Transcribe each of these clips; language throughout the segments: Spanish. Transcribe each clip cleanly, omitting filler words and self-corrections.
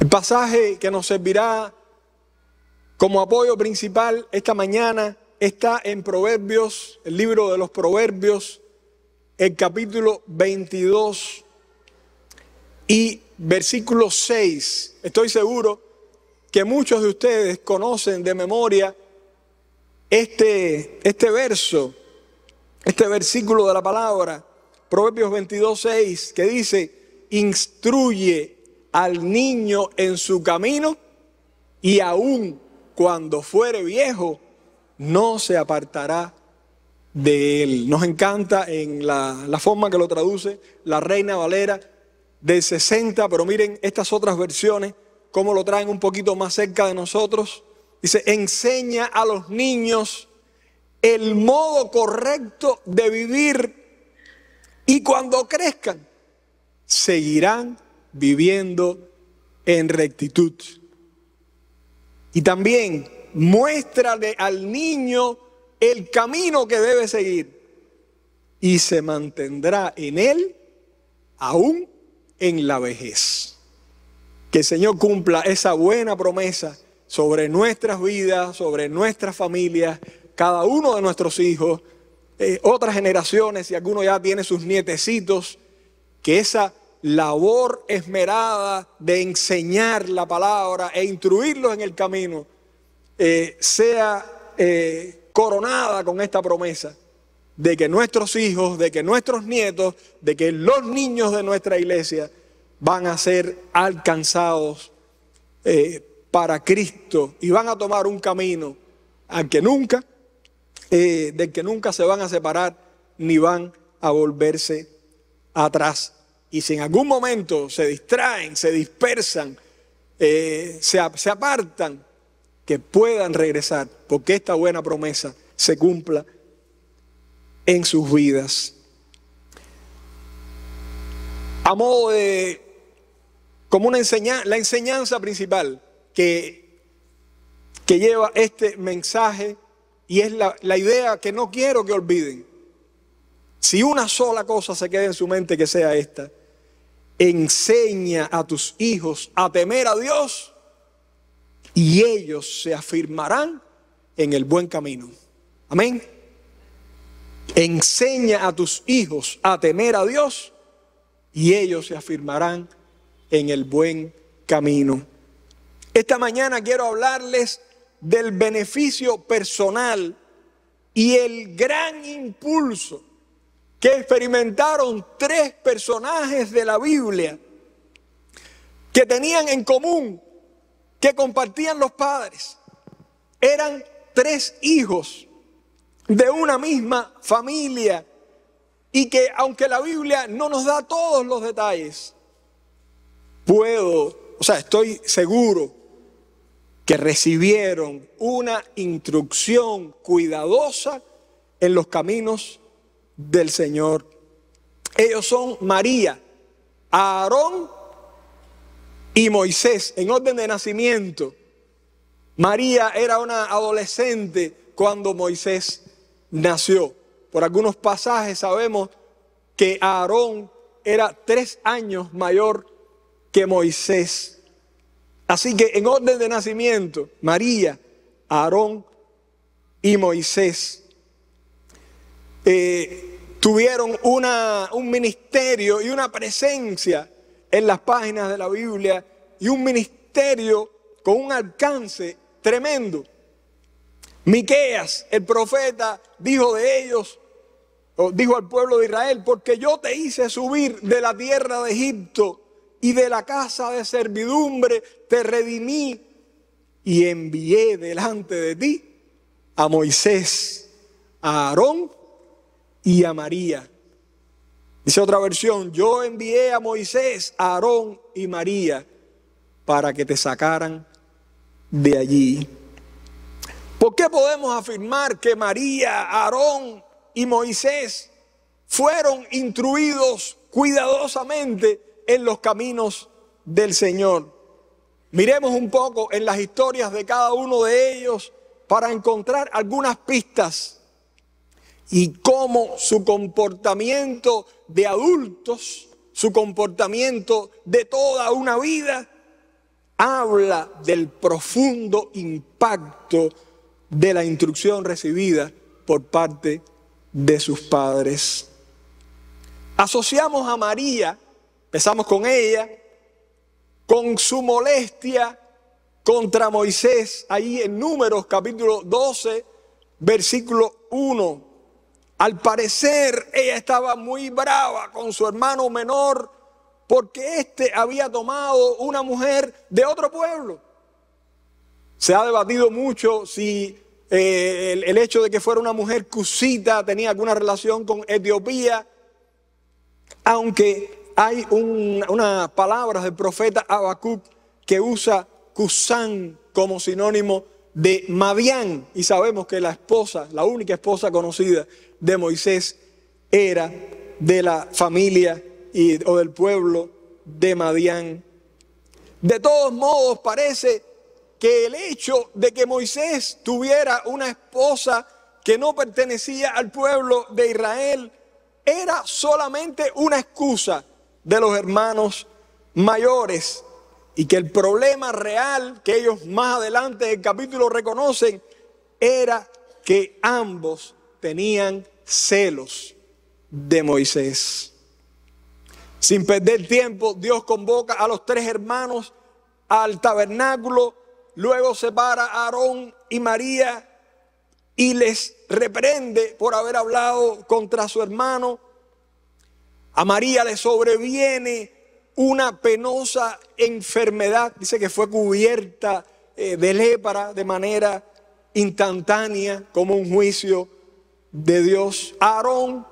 El pasaje que nos servirá como apoyo principal esta mañana está en Proverbios, el libro de los Proverbios, el capítulo 22 y versículo 6. Estoy seguro que muchos de ustedes conocen de memoria este versículo de la palabra, Proverbios 22, 6, que dice: instruye al niño en su camino y aun cuando fuere viejo no se apartará de él. Nos encanta en la forma que lo traduce la Reina Valera del 60, pero miren estas otras versiones cómo lo traen un poquito más cerca de nosotros. Dice: enseña a los niños el modo correcto de vivir y cuando crezcan seguirán viviendo en rectitud. Y también muéstrale al niño el camino que debe seguir y se mantendrá en él aún en la vejez. Que el Señor cumpla esa buena promesa sobre nuestras vidas, sobre nuestras familias, cada uno de nuestros hijos, otras generaciones, si alguno ya tiene sus nietecitos, que esa labor esmerada de enseñar la palabra e instruirlos en el camino sea coronada con esta promesa de que nuestros hijos, de que nuestros nietos, de que los niños de nuestra iglesia van a ser alcanzados para Cristo y van a tomar un camino del que nunca se van a separar ni van a volverse atrás. Y si en algún momento se distraen, se dispersan, se apartan, que puedan regresar, porque esta buena promesa se cumpla en sus vidas. A modo de, como una la enseñanza principal que lleva este mensaje, y es la idea que no quiero que olviden. Si una sola cosa se queda en su mente, que sea esta: enseña a tus hijos a temer a Dios y ellos se afirmarán en el buen camino. Amén. Enseña a tus hijos a temer a Dios y ellos se afirmarán en el buen camino. Esta mañana quiero hablarles del beneficio personal y el gran impulso que experimentaron tres personajes de la Biblia que tenían en común, que compartían los padres. Eran tres hijos de una misma familia y que, aunque la Biblia no nos da todos los detalles, estoy seguro que recibieron una instrucción cuidadosa en los caminos del Señor. Ellos son María, Aarón y Moisés, en orden de nacimiento. María era una adolescente cuando Moisés nació. Por algunos pasajes sabemos que Aarón era 3 años mayor que Moisés. Así que en orden de nacimiento, María, Aarón y Moisés tuvieron un ministerio y una presencia en las páginas de la Biblia, y un ministerio con un alcance tremendo. Miqueas, el profeta, dijo de ellos, o dijo al pueblo de Israel: porque yo te hice subir de la tierra de Egipto y de la casa de servidumbre te redimí y envié delante de ti a Moisés, a Aarón y a María. Dice otra versión: yo envié a Moisés, a Aarón y María para que te sacaran de allí. ¿Por qué podemos afirmar que María, Aarón y Moisés fueron instruidos cuidadosamente en los caminos del Señor? Miremos un poco en las historias de cada uno de ellos para encontrar algunas pistas y cómo su comportamiento de adultos, su comportamiento de toda una vida, habla del profundo impacto de la instrucción recibida por parte de sus padres. Asociamos a María, empezamos con ella, con su molestia contra Moisés, ahí en Números capítulo 12, versículo 1. Al parecer ella estaba muy brava con su hermano menor porque éste había tomado una mujer de otro pueblo. Se ha debatido mucho si el hecho de que fuera una mujer cusita tenía alguna relación con Etiopía, aunque hay una palabra del profeta Habacuc que usa Cusán como sinónimo de Madián, y sabemos que la única esposa conocida de Moisés era de la familia o del pueblo de Madián. De todos modos, parece que el hecho de que Moisés tuviera una esposa que no pertenecía al pueblo de Israel era solamente una excusa de los hermanos mayores, y que el problema real que ellos más adelante en el capítulo reconocen era que ambos tenían celos de Moisés. Sin perder tiempo, Dios convoca a los 3 hermanos al tabernáculo, luego separa a Aarón y María y les reprende por haber hablado contra su hermano. A María le sobreviene una penosa enfermedad, dice que fue cubierta de lepra de manera instantánea como un juicio de Dios. Aarón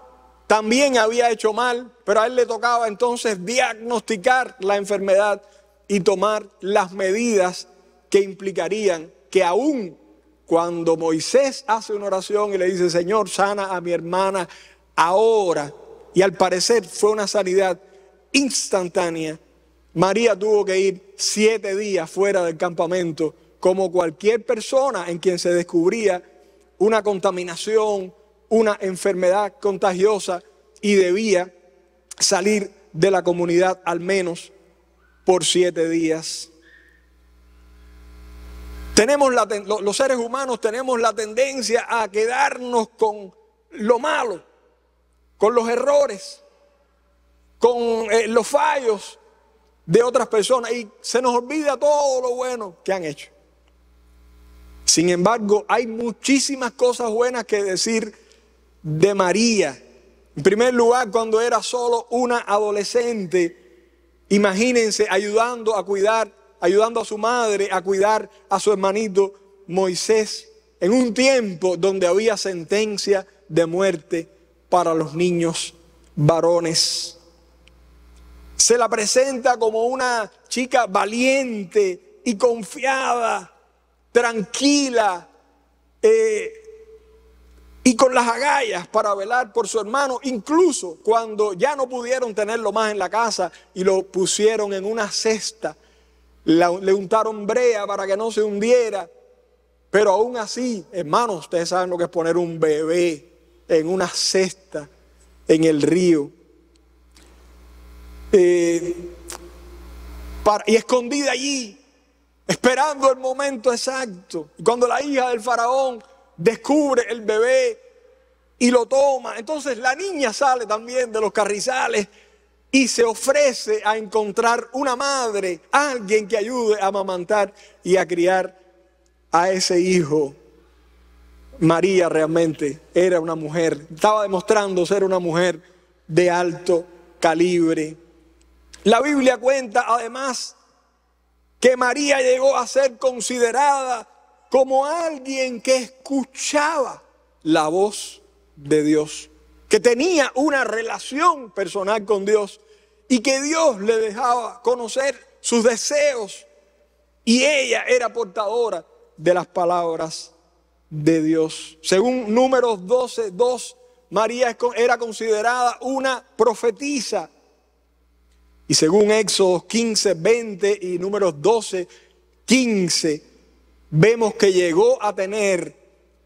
también había hecho mal, pero a él le tocaba entonces diagnosticar la enfermedad y tomar las medidas que implicarían que aún cuando Moisés hace una oración y le dice: Señor, sana a mi hermana ahora, y al parecer fue una sanidad instantánea, María tuvo que ir 7 días fuera del campamento, como cualquier persona en quien se descubría una contaminación, una enfermedad contagiosa, y debía salir de la comunidad al menos por 7 días. Los seres humanos tenemos la tendencia a quedarnos con lo malo, con los errores, con los fallos de otras personas, y se nos olvida todo lo bueno que han hecho. Sin embargo, hay muchísimas cosas buenas que decir de María. En primer lugar, cuando era solo una adolescente, imagínense ayudando a su madre a cuidar a su hermanito Moisés, en un tiempo donde había sentencia de muerte para los niños varones. Se la presenta como una chica valiente y confiada, tranquila, y con las agallas para velar por su hermano, incluso cuando ya no pudieron tenerlo más en la casa y lo pusieron en una cesta. Le untaron brea para que no se hundiera, pero aún así, hermanos, ustedes saben lo que es poner un bebé en una cesta en el río. Y escondida allí, esperando el momento exacto. Y cuando la hija del faraón descubre el bebé y lo toma, entonces la niña sale también de los carrizales y se ofrece a encontrar una madre, alguien que ayude a amamantar y a criar a ese hijo. María realmente era una mujer, estaba demostrando ser una mujer de alto calibre. La Biblia cuenta además que María llegó a ser considerada como alguien que escuchaba la voz de Dios, que tenía una relación personal con Dios y que Dios le dejaba conocer sus deseos, y ella era portadora de las palabras de Dios. Según Números 12:2, María era considerada una profetisa. Y según Éxodo 15:20 y Números 12:15, vemos que llegó a tener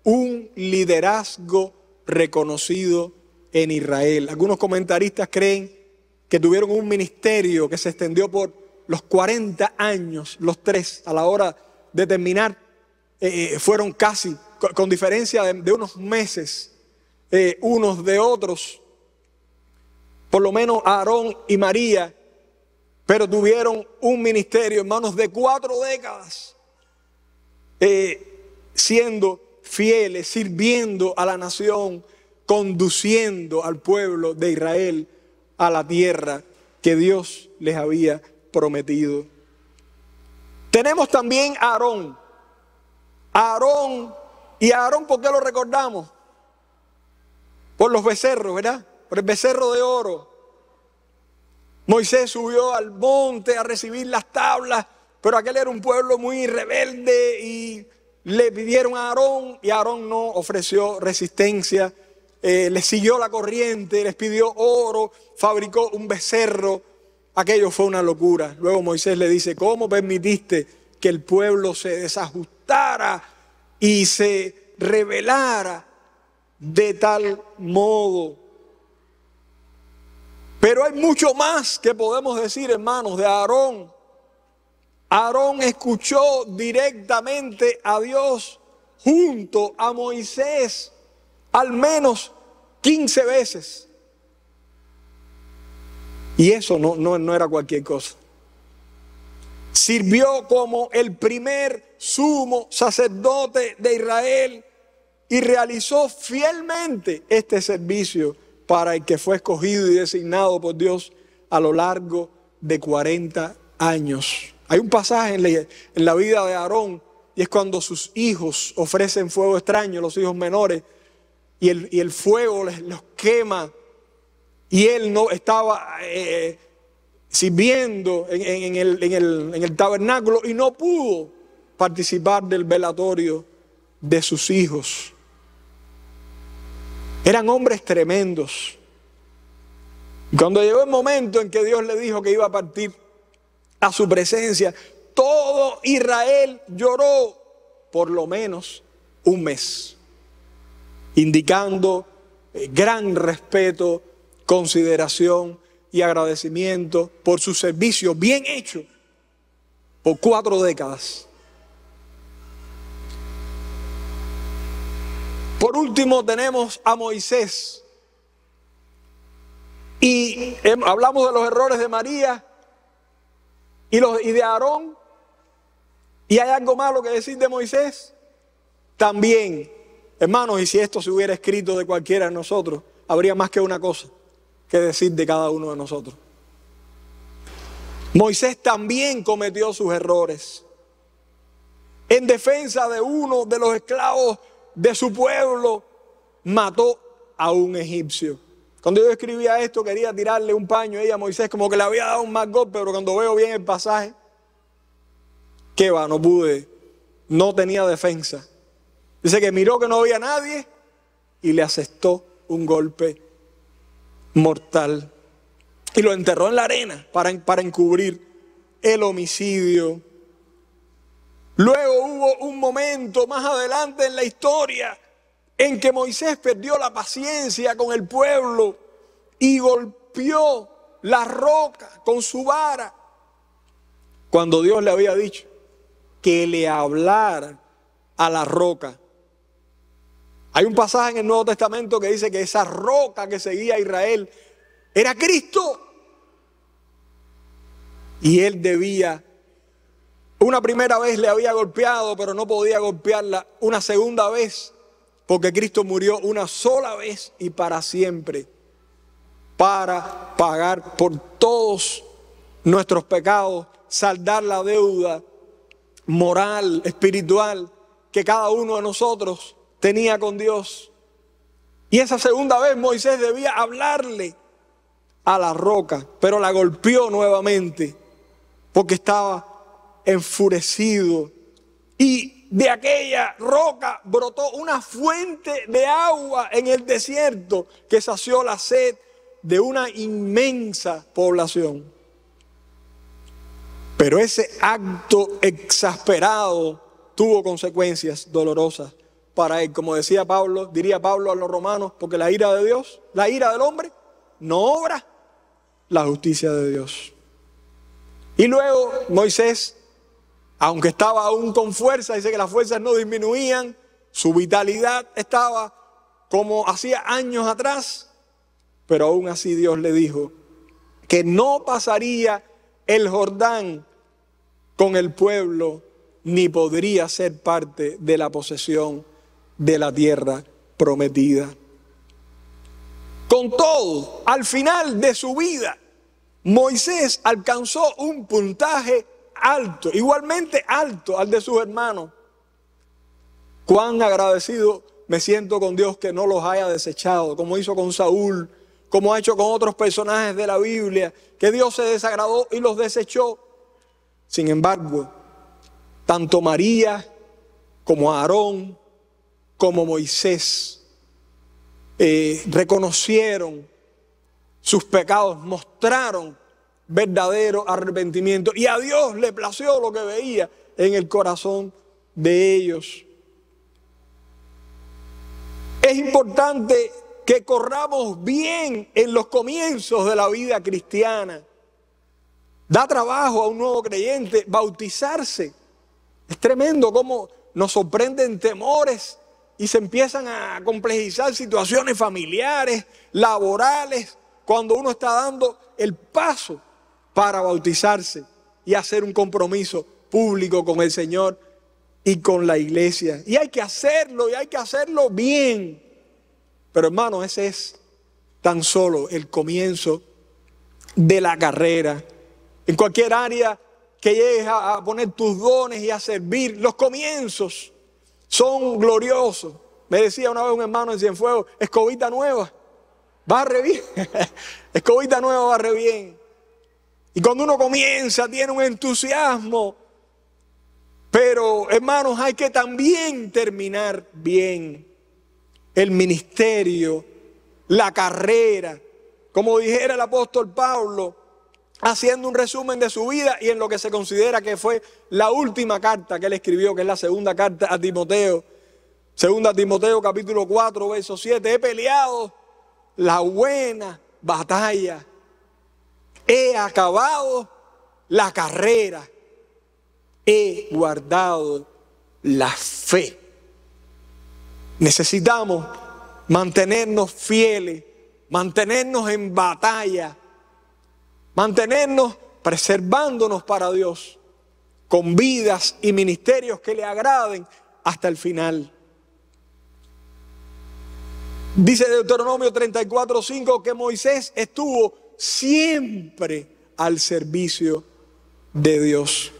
un liderazgo reconocido en Israel. Algunos comentaristas creen que tuvieron un ministerio que se extendió por los 40 años, los tres, a la hora de terminar, fueron casi, con diferencia de unos meses, unos de otros. Por lo menos Aarón y María, pero tuvieron un ministerio, hermanos, de 4 décadas, siendo fieles, sirviendo a la nación, conduciendo al pueblo de Israel a la tierra que Dios les había prometido. Tenemos también a Aarón. ¿Y a Aarón por qué lo recordamos? Por los becerros, ¿verdad? Por el becerro de oro. Moisés subió al monte a recibir las tablas, pero aquel era un pueblo muy rebelde y le pidieron a Aarón y Aarón no ofreció resistencia. Les siguió la corriente, les pidió oro, fabricó un becerro. Aquello fue una locura. Luego Moisés le dice: ¿cómo permitiste que el pueblo se desajustara y se rebelara de tal modo? Pero hay mucho más que podemos decir, hermanos, de Aarón. Aarón escuchó directamente a Dios junto a Moisés al menos 15 veces. Y eso no era cualquier cosa. Sirvió como el primer sumo sacerdote de Israel y realizó fielmente este servicio para el que fue escogido y designado por Dios a lo largo de 40 años. Hay un pasaje en la vida de Aarón, y es cuando sus hijos ofrecen fuego extraño, los hijos menores, y el fuego los quema, y él no estaba sirviendo en el tabernáculo y no pudo participar del velatorio de sus hijos. Eran hombres tremendos. Y cuando llegó el momento en que Dios le dijo que iba a partir a su presencia, todo Israel lloró por lo menos un mes, indicando gran respeto, consideración y agradecimiento por su servicio bien hecho por 4 décadas. Por último tenemos a Moisés. Y hablamos de los errores de María y de Aarón. ¿Y hay algo malo que decir de Moisés? También, hermanos, y si esto se hubiera escrito de cualquiera de nosotros, habría más que una cosa que decir de cada uno de nosotros. Moisés también cometió sus errores. En defensa de uno de los esclavos de su pueblo, mató a un egipcio. Cuando yo escribía esto, quería tirarle un paño a Moisés, como que le había dado un mal golpe, pero cuando veo bien el pasaje, qué va, no pude, no tenía defensa. Dice que miró que no había nadie y le asestó un golpe mortal. Y lo enterró en la arena para encubrir el homicidio. Luego hubo un momento más adelante en la historia en que Moisés perdió la paciencia con el pueblo y golpeó la roca con su vara, cuando Dios le había dicho que le hablara a la roca. Hay un pasaje en el Nuevo Testamento que dice que esa roca que seguía a Israel era Cristo. Y él debía, una primera vez le había golpeado, pero no podía golpearla una segunda vez, porque Cristo murió una sola vez y para siempre, para pagar por todos nuestros pecados, saldar la deuda moral, espiritual, que cada uno de nosotros tenía con Dios. Y esa segunda vez Moisés debía hablarle a la roca, pero la golpeó nuevamente porque estaba enfurecido. Y de aquella roca brotó una fuente de agua en el desierto que sació la sed de una inmensa población. Pero ese acto exasperado tuvo consecuencias dolorosas para él. Como diría Pablo a los romanos, porque la ira de Dios, la ira del hombre, no obra la justicia de Dios. Y luego Moisés, aunque estaba aún con fuerza, dice que las fuerzas no disminuían, su vitalidad estaba como hacía años atrás, pero aún así Dios le dijo que no pasaría el Jordán con el pueblo, ni podría ser parte de la posesión de la tierra prometida. Con todo, al final de su vida, Moisés alcanzó un puntaje alto, igualmente alto al de sus hermanos. Cuán agradecido me siento con Dios que no los haya desechado, como hizo con Saúl, como ha hecho con otros personajes de la Biblia, que Dios se desagradó y los desechó. Sin embargo, tanto María como Aarón, como Moisés, reconocieron sus pecados, mostraron verdadero arrepentimiento y a Dios le plació lo que veía en el corazón de ellos. Es importante que corramos bien en los comienzos de la vida cristiana. Da trabajo a un nuevo creyente bautizarse. Es tremendo cómo nos sorprenden temores y se empiezan a complejizar situaciones familiares, laborales, cuando uno está dando el paso para bautizarse y hacer un compromiso público con el Señor y con la iglesia. Y hay que hacerlo, y hay que hacerlo bien. Pero hermano, ese es tan solo el comienzo de la carrera. En cualquier área que llegues a poner tus dones y a servir, los comienzos son gloriosos. Me decía una vez un hermano en Cienfuegos, escobita nueva, barre bien. Escobita nueva, barre bien. Y cuando uno comienza, tiene un entusiasmo. Pero, hermanos, hay que también terminar bien el ministerio, la carrera. Como dijera el apóstol Pablo, haciendo un resumen de su vida y en lo que se considera que fue la última carta que él escribió, que es la segunda carta a Timoteo. Segunda Timoteo capítulo 4, verso 7. He peleado la buena batalla. He acabado la carrera. He guardado la fe. Necesitamos mantenernos fieles, mantenernos en batalla, mantenernos preservándonos para Dios, con vidas y ministerios que le agraden hasta el final. Dice Deuteronomio 34:5 que Moisés estuvo siempre al servicio de Dios.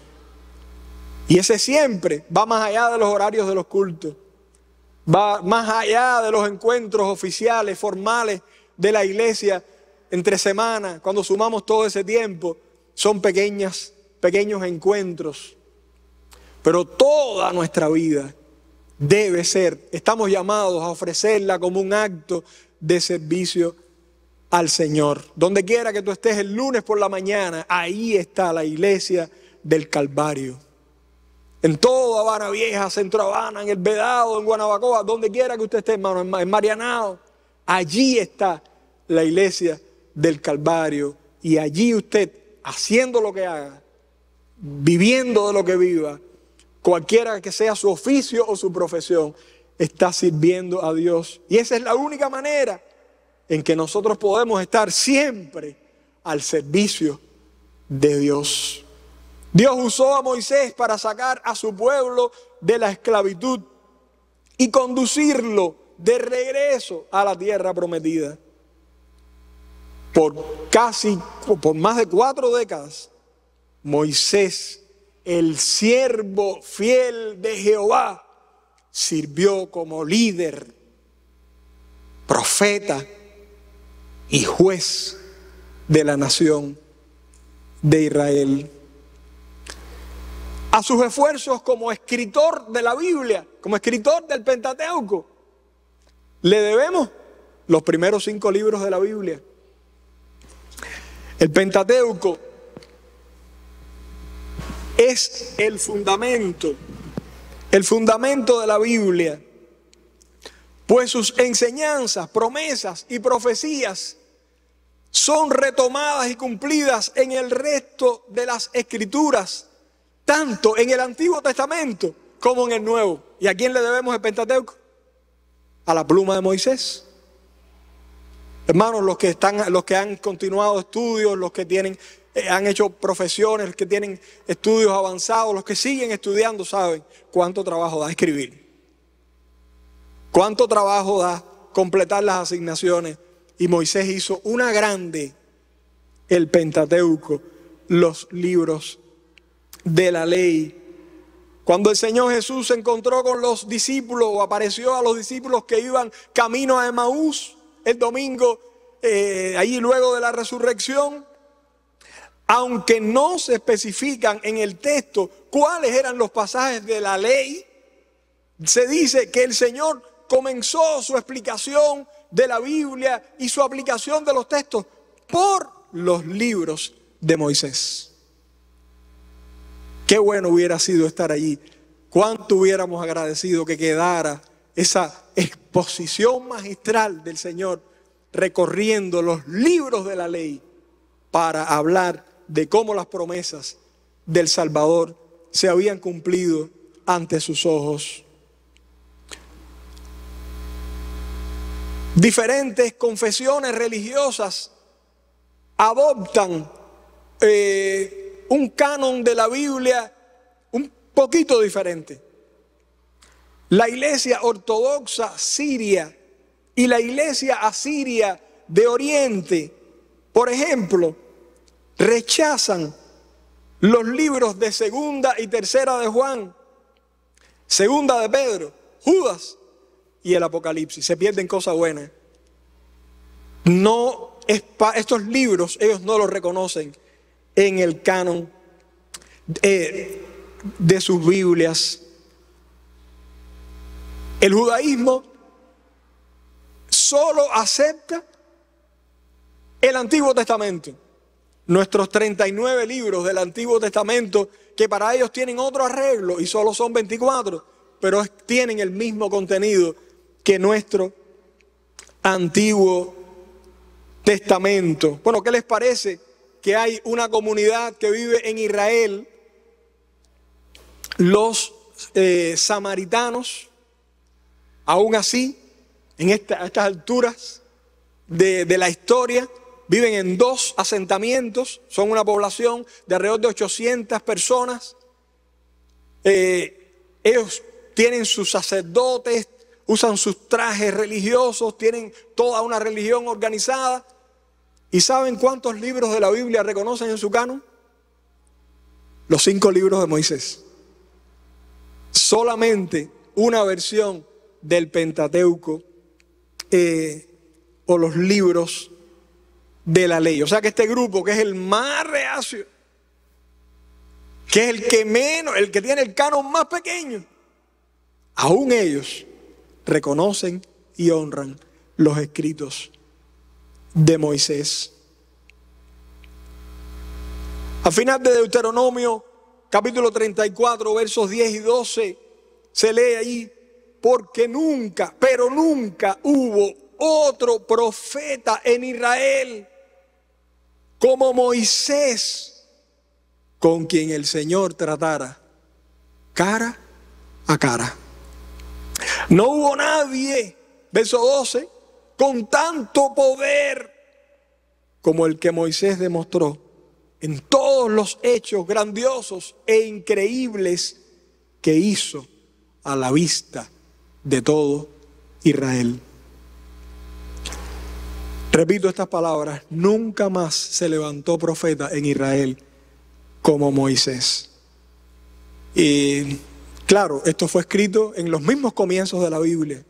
Y ese siempre va más allá de los horarios de los cultos, va más allá de los encuentros oficiales, formales de la iglesia entre semanas. Cuando sumamos todo ese tiempo, son pequeños encuentros. Pero toda nuestra vida debe ser, estamos llamados a ofrecerla como un acto de servicio al Señor. Donde quiera que tú estés el lunes por la mañana, ahí está la iglesia del Calvario. En toda Habana Vieja, Centro Habana, en El Vedado, en Guanabacoa, donde quiera que usted esté, hermano, en Marianao, allí está la iglesia del Calvario. Y allí usted, haciendo lo que haga, viviendo de lo que viva, cualquiera que sea su oficio o su profesión, está sirviendo a Dios. Y esa es la única manera en que nosotros podemos estar siempre al servicio de Dios. Dios usó a Moisés para sacar a su pueblo de la esclavitud y conducirlo de regreso a la tierra prometida. Por más de 4 décadas, Moisés, el siervo fiel de Jehová, sirvió como líder, profeta y juez de la nación de Israel. A sus esfuerzos como escritor de la Biblia, como escritor del Pentateuco, le debemos los primeros 5 libros de la Biblia. El Pentateuco es el fundamento de la Biblia, pues sus enseñanzas, promesas y profecías son retomadas y cumplidas en el resto de las Escrituras, tanto en el Antiguo Testamento como en el Nuevo. ¿Y a quién le debemos el Pentateuco? A la pluma de Moisés. Hermanos, los que han continuado estudios, los que han hecho profesiones, los que tienen estudios avanzados, los que siguen estudiando, saben cuánto trabajo da escribir. Cuánto trabajo da completar las asignaciones. Y Moisés hizo una grande, el Pentateuco, los libros de la ley. Cuando el Señor Jesús se encontró con los discípulos o apareció a los discípulos que iban camino a Emaús el domingo, allí luego de la resurrección, aunque no se especifican en el texto cuáles eran los pasajes de la ley, se dice que el Señor comenzó su explicación de la Biblia y su aplicación de los textos por los libros de Moisés. Qué bueno hubiera sido estar allí. Cuánto hubiéramos agradecido que quedara esa exposición magistral del Señor recorriendo los libros de la ley para hablar de cómo las promesas del Salvador se habían cumplido ante sus ojos. Diferentes confesiones religiosas adoptan un canon de la Biblia un poquito diferente. La iglesia ortodoxa siria y la iglesia asiria de Oriente, por ejemplo, rechazan los libros de Segunda y Tercera de Juan, Segunda de Pedro, Judas y el Apocalipsis. Se pierden cosas buenas. Estos libros ellos no los reconocen en el canon de sus Biblias. El judaísmo solo acepta el Antiguo Testamento. Nuestros 39 libros del Antiguo Testamento, que para ellos tienen otro arreglo y solo son 24, pero tienen el mismo contenido que nuestro Antiguo Testamento. Bueno, ¿qué les parece que hay una comunidad que vive en Israel, los samaritanos? Aún así, a estas alturas de la historia, viven en 2 asentamientos, son una población de alrededor de 800 personas. Ellos tienen sus sacerdotes, usan sus trajes religiosos, tienen toda una religión organizada. ¿Y saben cuántos libros de la Biblia reconocen en su canon? Los 5 libros de Moisés. Solamente una versión del Pentateuco o los libros de la ley. O sea que este grupo, que es el más reacio, que es el que menos, el que tiene el canon más pequeño, aún ellos reconocen y honran los escritos de Moisés. Al final de Deuteronomio, capítulo 34, versos 10 y 12, se lee allí: porque nunca, pero nunca hubo otro profeta en Israel como Moisés, con quien el Señor tratara cara a cara. No hubo nadie, verso 12, con tanto poder como el que Moisés demostró en todos los hechos grandiosos e increíbles que hizo a la vista de todo Israel. Repito estas palabras: nunca más se levantó profeta en Israel como Moisés. Y claro, esto fue escrito en los mismos comienzos de la Biblia.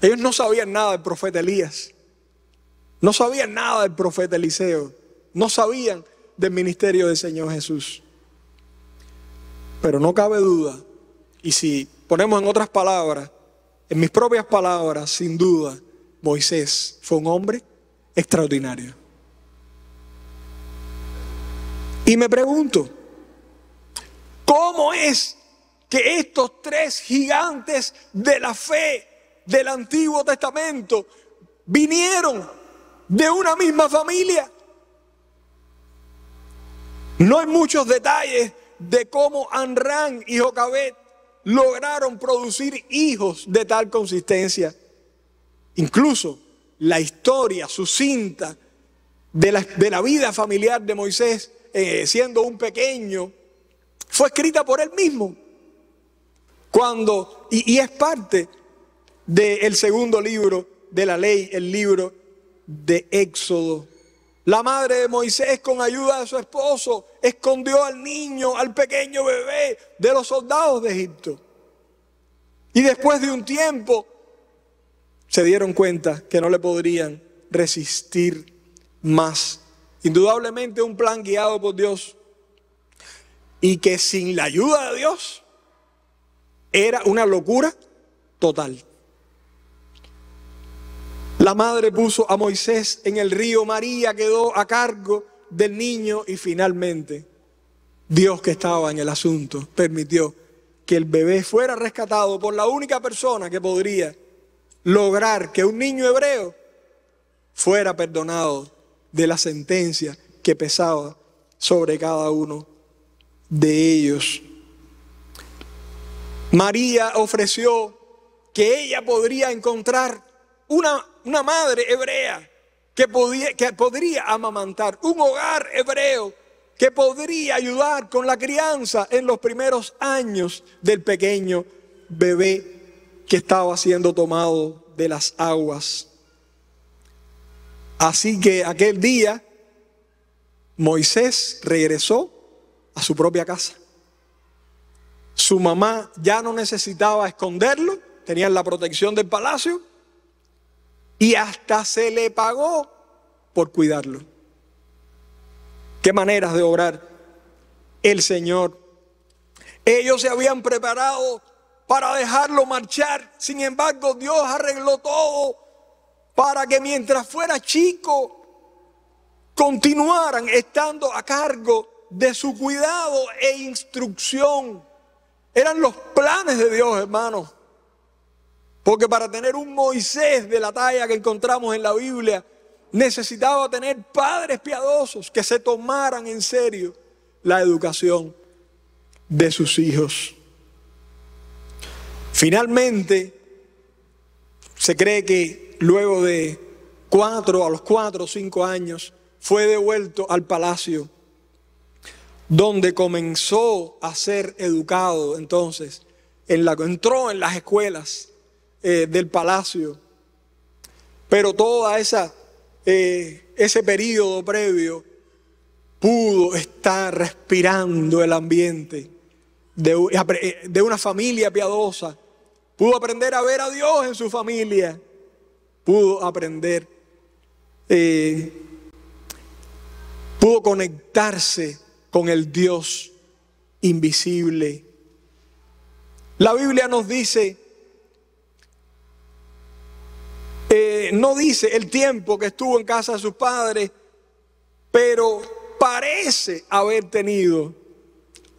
Ellos no sabían nada del profeta Elías, no sabían nada del profeta Eliseo, no sabían del ministerio del Señor Jesús. Pero no cabe duda, y si ponemos en otras palabras, en mis propias palabras, sin duda, Moisés fue un hombre extraordinario. Y me pregunto, ¿cómo es que estos 3 gigantes de la fe del Antiguo Testamento vinieron de una misma familia. No hay muchos detalles de cómo Amram y Jocabed lograron producir hijos de tal consistencia. Incluso la historia sucinta de la vida familiar de Moisés, siendo un pequeño, fue escrita por él mismo. Y es parte del segundo libro de la ley, el libro de Éxodo. La madre de Moisés, con ayuda de su esposo, escondió al niño, al pequeño bebé, de los soldados de Egipto. Y después de un tiempo, se dieron cuenta que no le podrían resistir más. Indudablemente un plan guiado por Dios, y que sin la ayuda de Dios era una locura total. La madre puso a Moisés en el río, María quedó a cargo del niño y finalmente Dios, que estaba en el asunto, permitió que el bebé fuera rescatado por la única persona que podría lograr que un niño hebreo fuera perdonado de la sentencia que pesaba sobre cada uno de ellos. María ofreció que ella podría encontrar una madre hebrea que podría amamantar, un hogar hebreo que podría ayudar con la crianza en los primeros años del pequeño bebé que estaba siendo tomado de las aguas. Así que aquel día Moisés regresó a su propia casa. Su mamá ya no necesitaba esconderlo, tenían la protección del palacio y hasta se le pagó por cuidarlo. Qué maneras de obrar el Señor. Ellos se habían preparado para dejarlo marchar, sin embargo Dios arregló todo para que mientras fuera chico continuaran estando a cargo de su cuidado e instrucción. Eran los planes de Dios, hermanos. Porque para tener un Moisés de la talla que encontramos en la Biblia, necesitaba tener padres piadosos que se tomaran en serio la educación de sus hijos. Finalmente, se cree que luego de a los 4 o 5 años, fue devuelto al palacio, donde comenzó a ser educado. Entonces, entró en las escuelas del palacio, pero toda ese periodo previo pudo estar respirando el ambiente de una familia piadosa. Pudo aprender a ver a Dios en su familia. Pudo aprender, pudo conectarse con el Dios invisible. La Biblia nos dice, no dice el tiempo que estuvo en casa de sus padres, pero parece haber tenido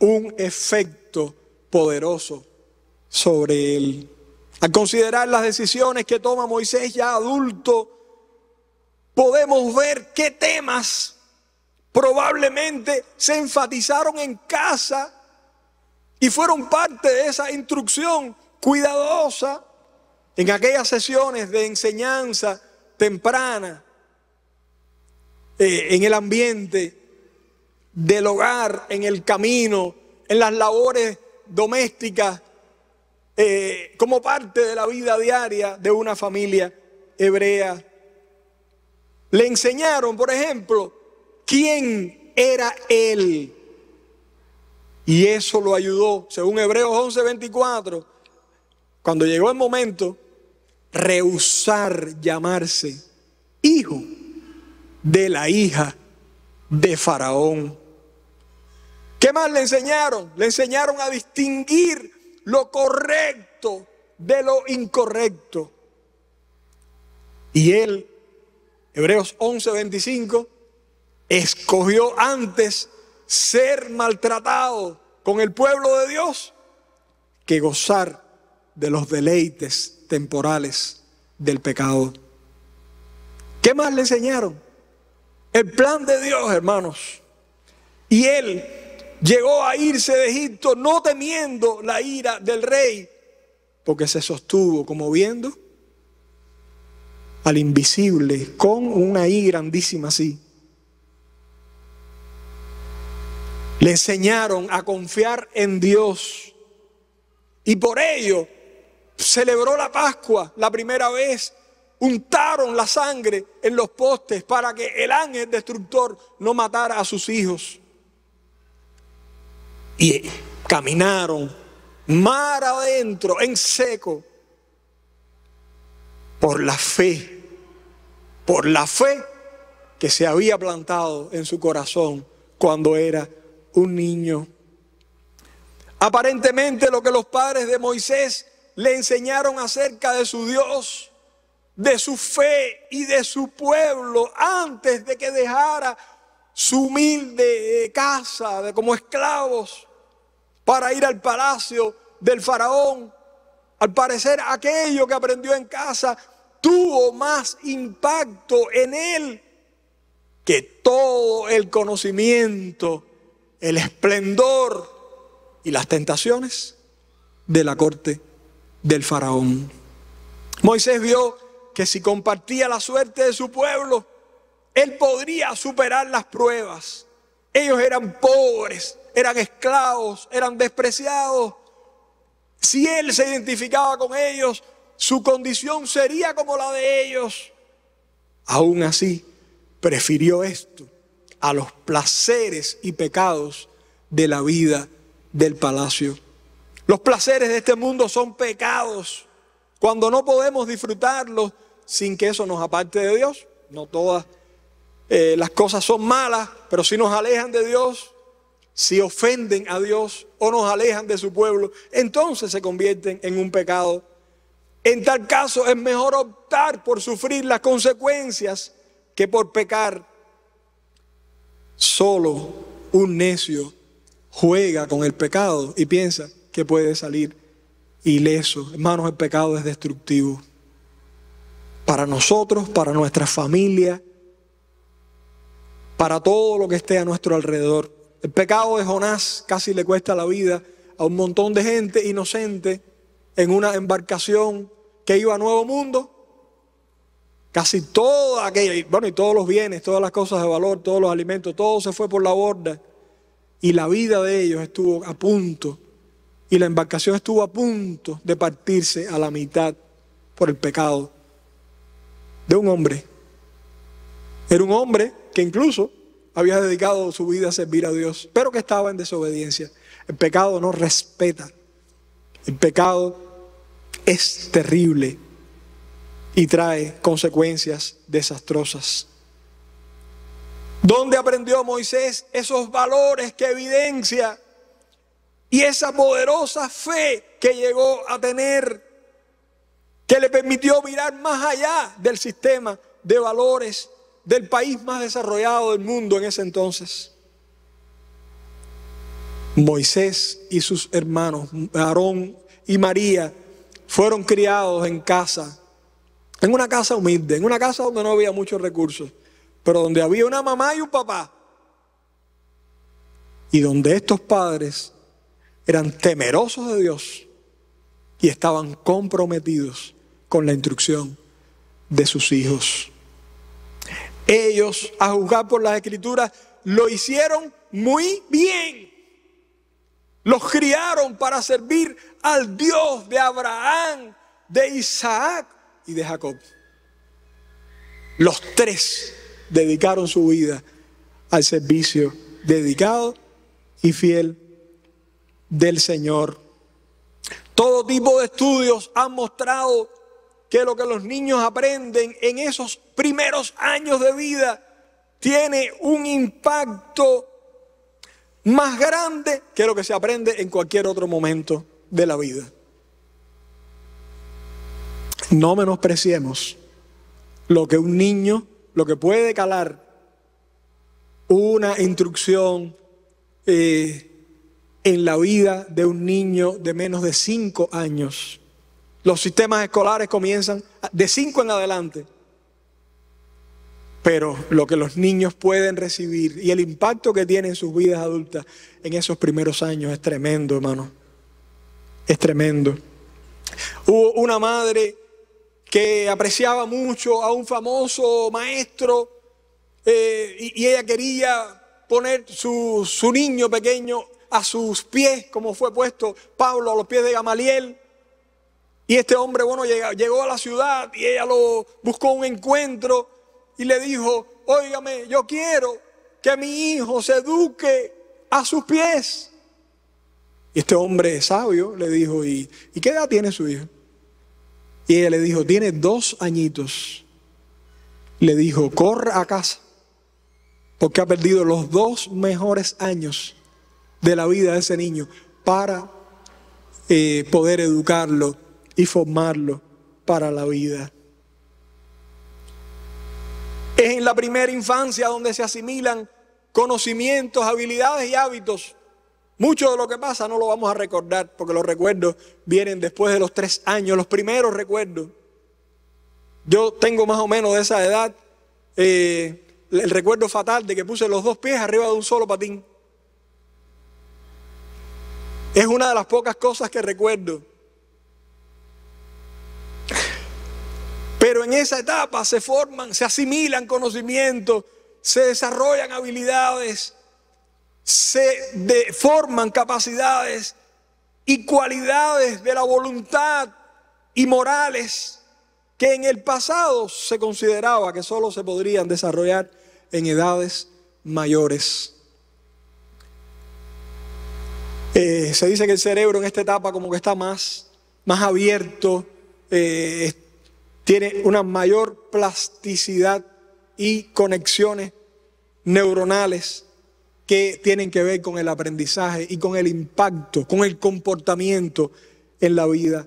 un efecto poderoso sobre él. Al considerar las decisiones que toma Moisés ya adulto, podemos ver qué temas probablemente se enfatizaron en casa y fueron parte de esa instrucción cuidadosa en aquellas sesiones de enseñanza temprana, en el ambiente del hogar, en el camino, en las labores domésticas, como parte de la vida diaria de una familia hebrea. Le enseñaron, por ejemplo, quién era él. Y eso lo ayudó, según Hebreos 11:24, cuando llegó el momento, rehusar llamarse hijo de la hija de Faraón. ¿Qué más le enseñaron? Le enseñaron a distinguir lo correcto de lo incorrecto. Y él, Hebreos 11:25, escogió antes ser maltratado con el pueblo de Dios que gozar de los deleites temporales del pecado. ¿Qué más le enseñaron? El plan de Dios, hermanos. Y él llegó a irse de Egipto no temiendo la ira del rey, porque se sostuvo como viendo al invisible con una I grandísima así. Le enseñaron a confiar en Dios y por ello celebró la Pascua la primera vez. Untaron la sangre en los postes para que el ángel destructor no matara a sus hijos. Y caminaron mar adentro, en seco, por la fe que se había plantado en su corazón cuando era un niño. Aparentemente lo que los padres de Moisés le enseñaron acerca de su Dios, de su fe y de su pueblo antes de que dejara su humilde casa como esclavos para ir al palacio del faraón. Al parecer aquello que aprendió en casa tuvo más impacto en él que todo el conocimiento, el esplendor y las tentaciones de la corte del faraón. Moisés vio que si compartía la suerte de su pueblo, él podría superar las pruebas. Ellos eran pobres, eran esclavos, eran despreciados. Si él se identificaba con ellos, su condición sería como la de ellos. Aún así, prefirió esto a los placeres y pecados de la vida del palacio. Los placeres de este mundo son pecados cuando no podemos disfrutarlos sin que eso nos aparte de Dios. No todas las cosas son malas, pero si nos alejan de Dios, si ofenden a Dios o nos alejan de su pueblo, entonces se convierten en un pecado. En tal caso es mejor optar por sufrir las consecuencias que por pecar. Solo un necio juega con el pecado y piensa que puede salir ileso. Hermanos, el pecado es destructivo para nosotros, para nuestra familia, para todo lo que esté a nuestro alrededor. El pecado de Jonás casi le cuesta la vida a un montón de gente inocente en una embarcación que iba a Nuevo Mundo. Casi toda aquella, bueno, y todos los bienes, todas las cosas de valor, todos los alimentos, todo se fue por la borda. Y la vida de ellos estuvo a punto, y la embarcación estuvo a punto de partirse a la mitad por el pecado de un hombre. Era un hombre que incluso había dedicado su vida a servir a Dios, pero que estaba en desobediencia. El pecado no respeta. El pecado es terrible y trae consecuencias desastrosas. ¿Dónde aprendió Moisés esos valores que evidencia y esa poderosa fe que llegó a tener, que le permitió mirar más allá del sistema de valores del país más desarrollado del mundo en ese entonces? Moisés y sus hermanos, Aarón y María, fueron criados en casa, en una casa humilde, en una casa donde no había muchos recursos, pero donde había una mamá y un papá, y donde estos padres eran temerosos de Dios y estaban comprometidos con la instrucción de sus hijos. Ellos, a juzgar por las Escrituras, lo hicieron muy bien. Los criaron para servir al Dios de Abraham, de Isaac y de Jacob. Los tres dedicaron su vida al servicio dedicado y fiel del Señor. Todo tipo de estudios han mostrado que lo que los niños aprenden en esos primeros años de vida tiene un impacto más grande que lo que se aprende en cualquier otro momento de la vida. No menospreciemos lo que un niño, lo que puede calar una instrucción en la vida de un niño de menos de 5 años. Los sistemas escolares comienzan de 5 en adelante. Pero lo que los niños pueden recibir y el impacto que tienen en sus vidas adultas en esos primeros años es tremendo, hermano. Es tremendo. Hubo una madre que apreciaba mucho a un famoso maestro y ella quería poner su niño pequeño a sus pies, como fue puesto Pablo a los pies de Gamaliel. Y este hombre, bueno, llegó a la ciudad y ella lo buscó un encuentro y le dijo: óigame, yo quiero que mi hijo se eduque a sus pies. Y este hombre sabio le dijo: ¿y qué edad tiene su hijo? Y ella le dijo: tiene 2 añitos. Le dijo: corra a casa, porque ha perdido los 2 mejores años de la vida de ese niño para poder educarlo y formarlo para la vida. Es en la primera infancia donde se asimilan conocimientos, habilidades y hábitos. Mucho de lo que pasa no lo vamos a recordar, porque los recuerdos vienen después de los 3 años, los primeros recuerdos. Yo tengo más o menos de esa edad el recuerdo fatal de que puse los 2 pies arriba de un solo patín. Es una de las pocas cosas que recuerdo. Pero en esa etapa se forman, se asimilan conocimientos, se desarrollan habilidades, se forman capacidades y cualidades de la voluntad y morales que en el pasado se consideraba que solo se podrían desarrollar en edades mayores. Se dice que el cerebro en esta etapa como que está más abierto, tiene una mayor plasticidad y conexiones neuronales que tienen que ver con el aprendizaje y con el impacto, con el comportamiento en la vida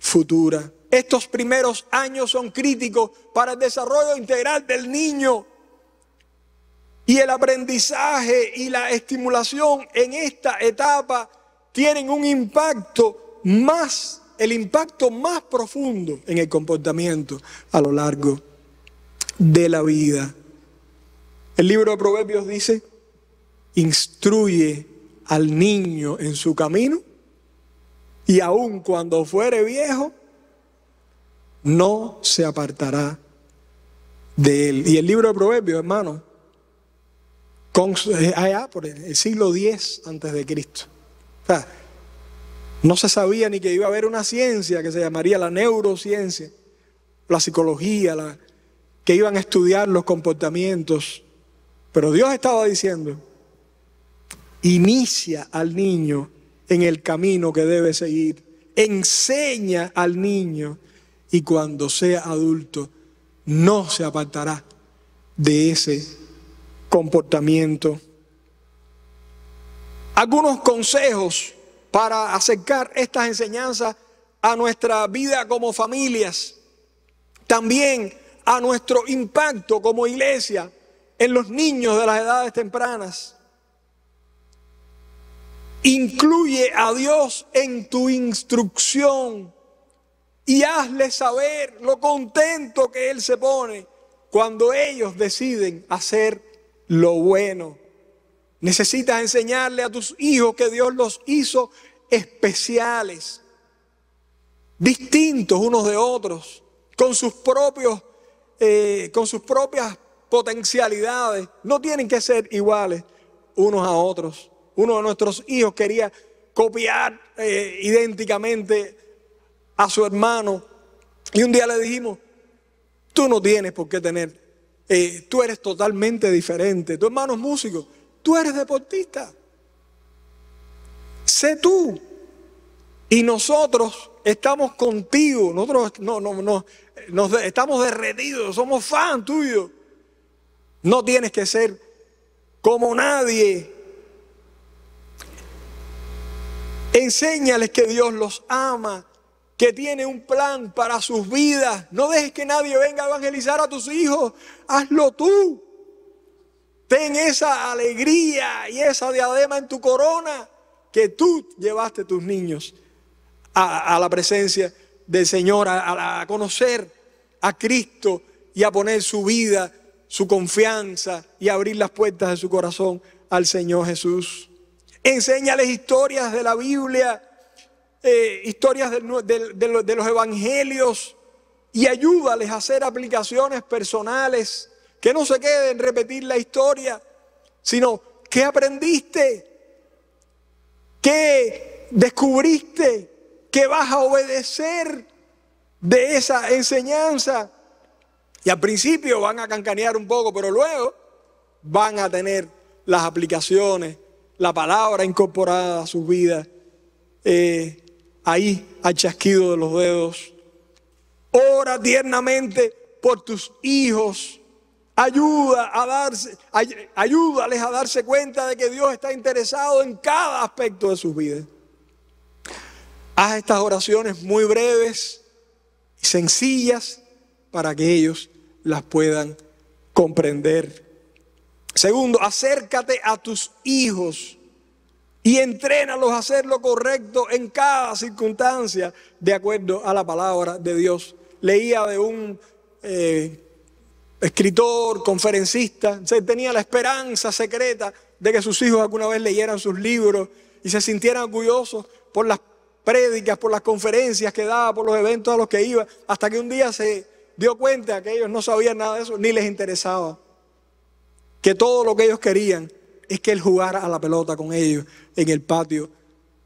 futura. Estos primeros años son críticos para el desarrollo integral del niño. Y el aprendizaje y la estimulación en esta etapa tienen un impacto el impacto más profundo en el comportamiento a lo largo de la vida. El libro de Proverbios dice: instruye al niño en su camino, y aun cuando fuere viejo, no se apartará de él. Y el libro de Proverbios, hermano, allá por el siglo X antes de Cristo. O sea, no se sabía ni que iba a haber una ciencia que se llamaría la neurociencia, la psicología, que iban a estudiar los comportamientos. Pero Dios estaba diciendo: inicia al niño en el camino que debe seguir, enseña al niño, y cuando sea adulto no se apartará de ese comportamiento. Algunos consejos para acercar estas enseñanzas a nuestra vida como familias, también a nuestro impacto como iglesia en los niños de las edades tempranas. Incluye a Dios en tu instrucción y hazle saber lo contento que Él se pone cuando ellos deciden hacer lo bueno. Necesitas enseñarle a tus hijos que Dios los hizo especiales, distintos unos de otros, con sus propias potencialidades. No tienen que ser iguales unos a otros. Uno de nuestros hijos quería copiar idénticamente a su hermano, y un día le dijimos: tú no tienes por qué tener, tú eres totalmente diferente. Tu hermano es músico, tú eres deportista, sé tú, y nosotros estamos contigo. Nosotros estamos derretidos, somos fan tuyo. No tienes que ser como nadie. Enséñales que Dios los ama, que tiene un plan para sus vidas. No dejes que nadie venga a evangelizar a tus hijos, hazlo tú. Ten esa alegría y esa diadema en tu corona que tú llevaste a tus niños a la presencia del Señor, a conocer a Cristo y a poner su vida su confianza y abrir las puertas de su corazón al Señor Jesús. Enséñales historias de la Biblia, historias de los evangelios, y ayúdales a hacer aplicaciones personales, que no se queden en repetir la historia, sino ¿qué aprendiste? ¿Qué descubriste? ¿Qué vas a obedecer de esa enseñanza? Y al principio van a cancanear un poco, pero luego van a tener las aplicaciones, la palabra incorporada a sus vidas, ahí al chasquido de los dedos. Ora tiernamente por tus hijos. Ayúdales a darse cuenta de que Dios está interesado en cada aspecto de sus vidas. Haz estas oraciones muy breves y sencillas para que ellos las puedan comprender. Segundo, acércate a tus hijos y entrénalos a hacer lo correcto en cada circunstancia de acuerdo a la palabra de Dios. Leía de un escritor, conferencista, tenía la esperanza secreta de que sus hijos alguna vez leyeran sus libros y se sintieran orgullosos por las prédicas, por las conferencias que daba, por los eventos a los que iba, hasta que un día se dio cuenta que ellos no sabían nada de eso, ni les interesaba. Que todo lo que ellos querían es que él jugara a la pelota con ellos en el patio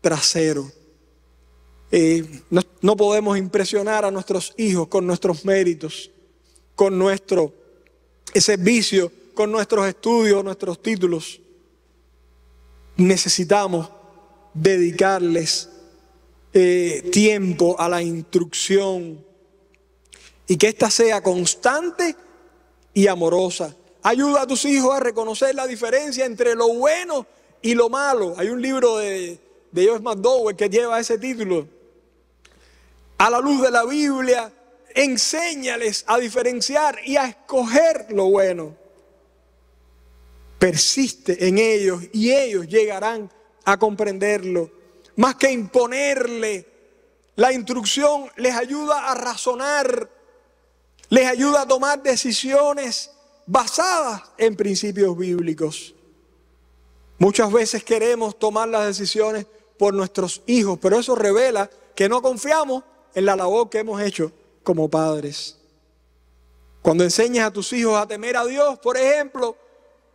trasero. No podemos impresionar a nuestros hijos con nuestros méritos, con nuestro servicio, con nuestros estudios, nuestros títulos. Necesitamos dedicarles tiempo a la instrucción y que ésta sea constante y amorosa. Ayuda a tus hijos a reconocer la diferencia entre lo bueno y lo malo. Hay un libro de George McDowell que lleva ese título. A la luz de la Biblia, enséñales a diferenciar y a escoger lo bueno. Persiste en ellos y ellos llegarán a comprenderlo. Más que imponerle, la instrucción les ayuda a razonar, les ayuda a tomar decisiones basadas en principios bíblicos. Muchas veces queremos tomar las decisiones por nuestros hijos, pero eso revela que no confiamos en la labor que hemos hecho como padres. Cuando enseñas a tus hijos a temer a Dios, por ejemplo,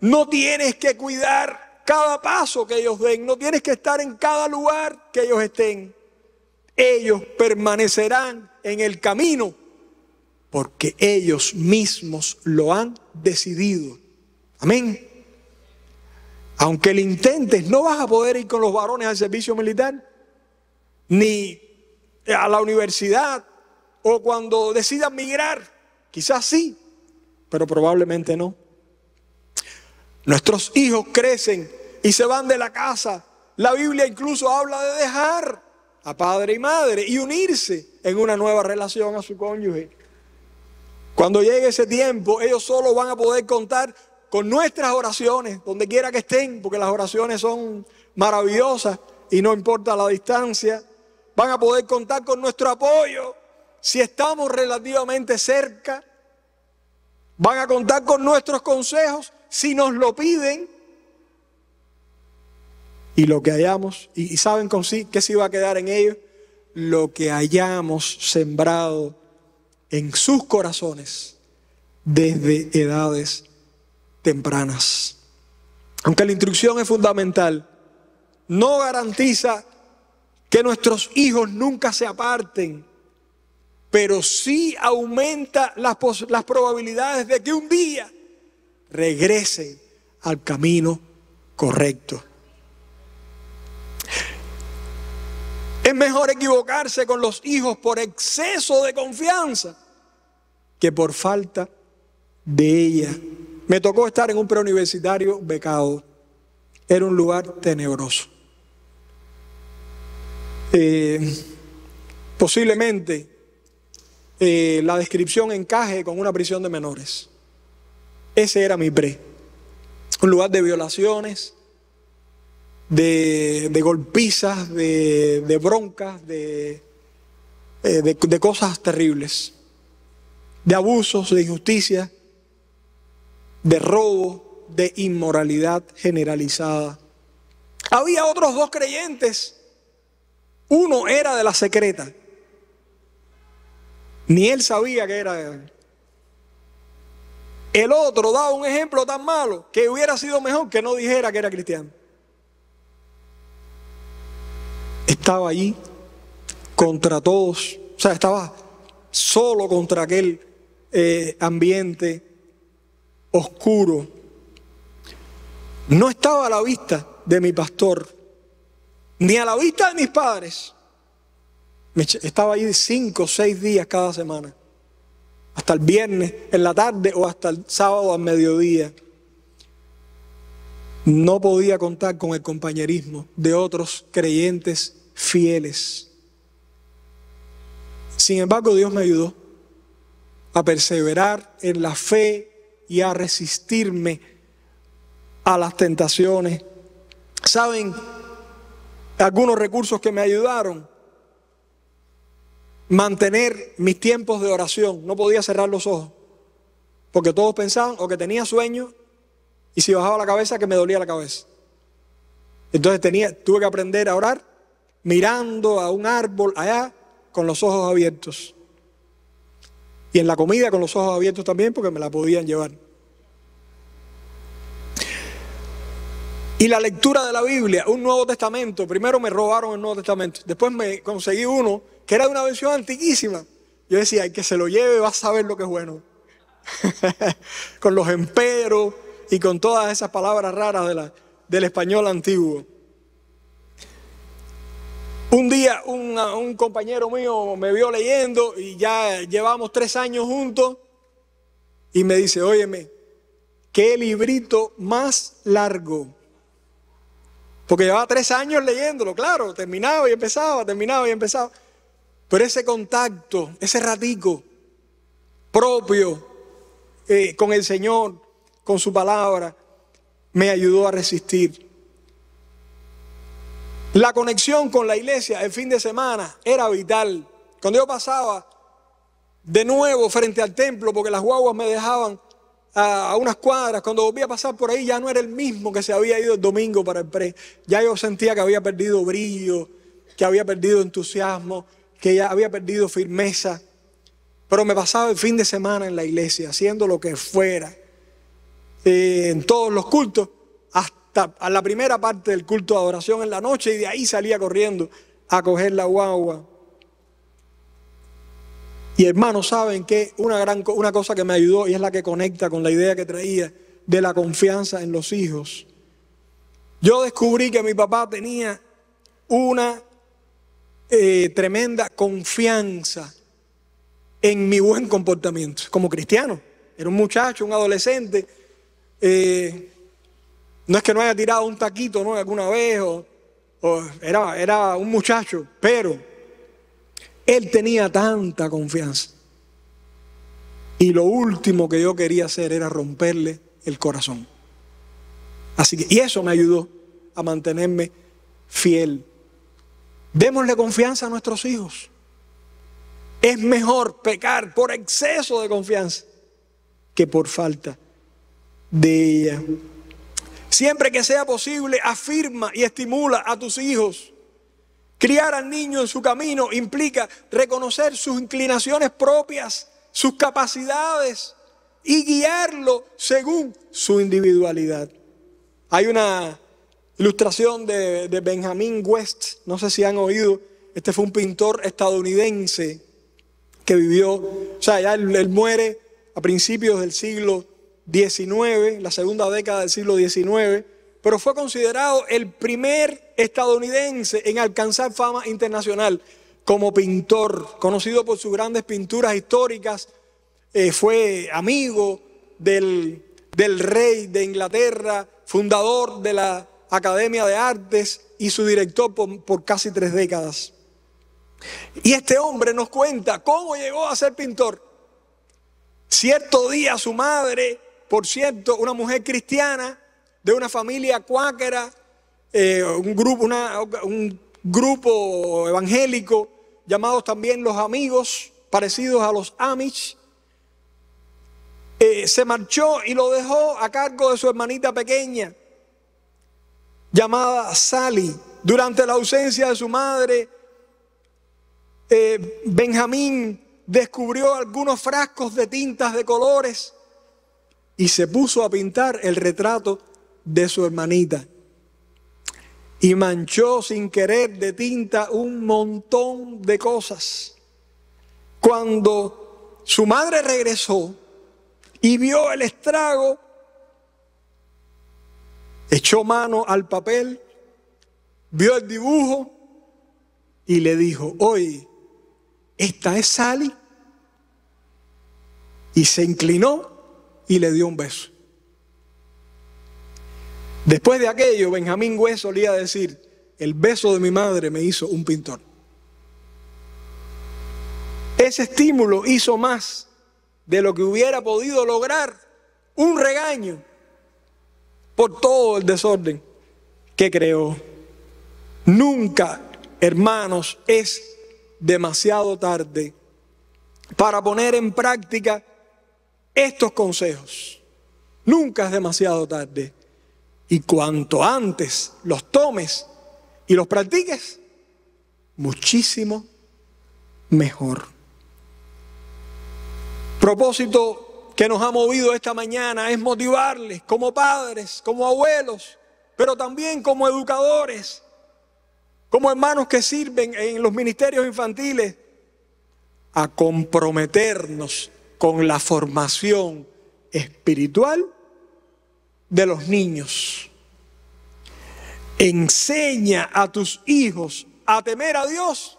no tienes que cuidar cada paso que ellos den, no tienes que estar en cada lugar que ellos estén. Ellos permanecerán en el camino porque ellos mismos lo han decidido. Amén. Aunque lo intentes, no vas a poder ir con los varones al servicio militar, ni a la universidad, o cuando decidan migrar. Quizás sí, pero probablemente no. Nuestros hijos crecen y se van de la casa. La Biblia incluso habla de dejar a padre y madre y unirse en una nueva relación a su cónyuge. Cuando llegue ese tiempo, ellos solo van a poder contar con nuestras oraciones, donde quiera que estén, porque las oraciones son maravillosas y no importa la distancia. Van a poder contar con nuestro apoyo si estamos relativamente cerca. Van a contar con nuestros consejos si nos lo piden. Y lo que hayamos, y saben con sí que se va a quedar en ellos, lo que hayamos sembrado en sus corazones desde edades tempranas. Aunque la instrucción es fundamental, no garantiza que nuestros hijos nunca se aparten, pero sí aumenta las probabilidades de que un día regresen al camino correcto. Es mejor equivocarse con los hijos por exceso de confianza que por falta de ella. Me tocó estar en un preuniversitario becado. Era un lugar tenebroso. Posiblemente la descripción encaje con una prisión de menores. Ese era mi pre. Un lugar de violaciones, de golpizas, de broncas, de cosas terribles, de abusos, de injusticia. de robo, de inmoralidad generalizada. Había otros dos creyentes. Uno era de la secreta. Ni él sabía que era de él. El otro daba un ejemplo tan malo que hubiera sido mejor que no dijera que era cristiano. Estaba allí contra todos. O sea, estaba solo contra aquel ambiente oscuro. No estaba a la vista de mi pastor, ni a la vista de mis padres. Estaba ahí 5 o 6 días cada semana, hasta el viernes en la tarde o hasta el sábado al mediodía. No podía contar con el compañerismo de otros creyentes fieles. Sin embargo, Dios me ayudó a perseverar en la fe y a resistirme a las tentaciones. ¿Saben algunos recursos que me ayudaron? Mantener mis tiempos de oración. No podía cerrar los ojos, porque todos pensaban o que tenía sueño, y si bajaba la cabeza que me dolía la cabeza. Entonces tuve que aprender a orar mirando a un árbol allá con los ojos abiertos. Y en la comida con los ojos abiertos también, porque me la podían llevar. Y la lectura de la Biblia, un Nuevo Testamento. Primero me robaron el Nuevo Testamento. Después me conseguí uno que era de una versión antiquísima. Yo decía, el que se lo lleve va a saber lo que es bueno. Con los emperos y con todas esas palabras raras del español antiguo. Un día un compañero mío me vio leyendo y ya llevamos 3 años juntos y me dice, óyeme, qué librito más largo. Porque llevaba 3 años leyéndolo, claro, terminaba y empezaba. Pero ese contacto, ese ratico propio con el Señor, con su palabra, me ayudó a resistir. La conexión con la iglesia el fin de semana era vital. Cuando yo pasaba de nuevo frente al templo, porque las guaguas me dejaban a unas cuadras, cuando volví a pasar por ahí ya no era el mismo que se había ido el domingo para el pre. Ya yo sentía que había perdido brillo, que había perdido entusiasmo, que ya había perdido firmeza. Pero me pasaba el fin de semana en la iglesia, haciendo lo que fuera, en todos los cultos, hasta a la primera parte del culto de adoración en la noche, y de ahí salía corriendo a coger la guagua. Y hermanos, ¿saben qué? Una cosa que me ayudó, y es la que conecta con la idea que traía de la confianza en los hijos. Yo descubrí que mi papá tenía una tremenda confianza en mi buen comportamiento como cristiano. Era un muchacho, un adolescente. No es que no haya tirado un taquito, ¿no?, alguna vez, era un muchacho, pero él tenía tanta confianza. Y lo último que yo quería hacer era romperle el corazón. Así que, y eso me ayudó a mantenerme fiel. Démosle confianza a nuestros hijos. Es mejor pecar por exceso de confianza que por falta de ella. Siempre que sea posible, afirma y estimula a tus hijos. Criar al niño en su camino implica reconocer sus inclinaciones propias, sus capacidades y guiarlo según su individualidad. Hay una ilustración de Benjamin West, no sé si han oído. Este fue un pintor estadounidense que vivió, o sea, ya él muere a principios del siglo XIX, la segunda década del siglo XIX, pero fue considerado el primer estadounidense en alcanzar fama internacional como pintor, conocido por sus grandes pinturas históricas. Fue amigo del rey de Inglaterra, fundador de la Academia de Artes y su director por casi 3 décadas. Y este hombre nos cuenta cómo llegó a ser pintor. Cierto día su madre, por cierto, una mujer cristiana de una familia cuáquera, un grupo evangélico llamados también los amigos, parecidos a los Amish, se marchó y lo dejó a cargo de su hermanita pequeña, llamada Sally. Durante la ausencia de su madre, Benjamín descubrió algunos frascos de tintas de colores y se puso a pintar el retrato de su hermanita. Y manchó sin querer de tinta un montón de cosas. Cuando su madre regresó y vio el estrago, echó mano al papel, vio el dibujo y le dijo: oye, ¿esta es Sally? Y se inclinó y le dio un beso. Después de aquello, Benjamín West solía decir: el beso de mi madre me hizo un pintor. Ese estímulo hizo más de lo que hubiera podido lograr un regaño por todo el desorden que creó. Nunca, hermanos, es demasiado tarde para poner en práctica estos consejos. Nunca es demasiado tarde. Y cuanto antes los tomes y los practiques, muchísimo mejor. Propósito que nos ha movido esta mañana es motivarles como padres, como abuelos, pero también como educadores, como hermanos que sirven en los ministerios infantiles, a comprometernos con la formación espiritual de los niños. Enseña a tus hijos a temer a Dios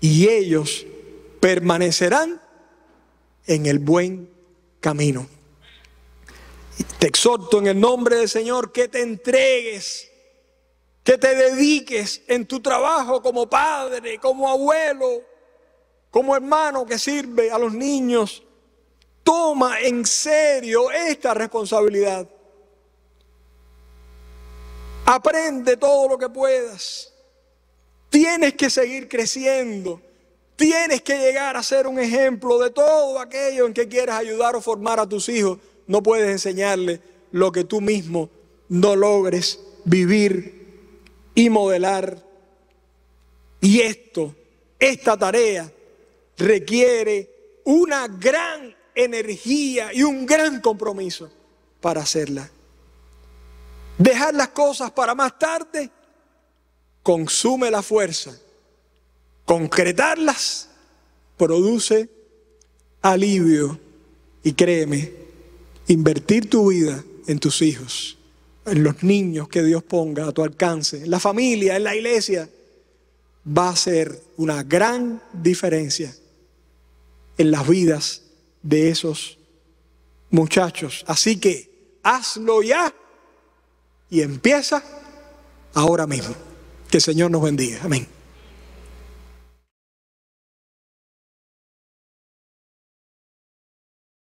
y ellos permanecerán en el buen camino. Te exhorto en el nombre del Señor que te entregues, que te dediques en tu trabajo como padre, como abuelo, como hermano que sirve a los niños. Toma en serio esta responsabilidad. Aprende todo lo que puedas. Tienes que seguir creciendo. Tienes que llegar a ser un ejemplo de todo aquello en que quieras ayudar o formar a tus hijos. No puedes enseñarles lo que tú mismo no logres vivir y modelar. Y esta tarea requiere una gran energía y un gran compromiso para hacerla. Dejar las cosas para más tarde consume la fuerza. Concretarlas produce alivio. Y créeme, invertir tu vida en tus hijos, en los niños que Dios ponga a tu alcance, en la familia, en la iglesia, va a ser una gran diferencia en las vidas de esos muchachos. Así que hazlo ya y empieza ahora mismo. Que el Señor nos bendiga. Amén.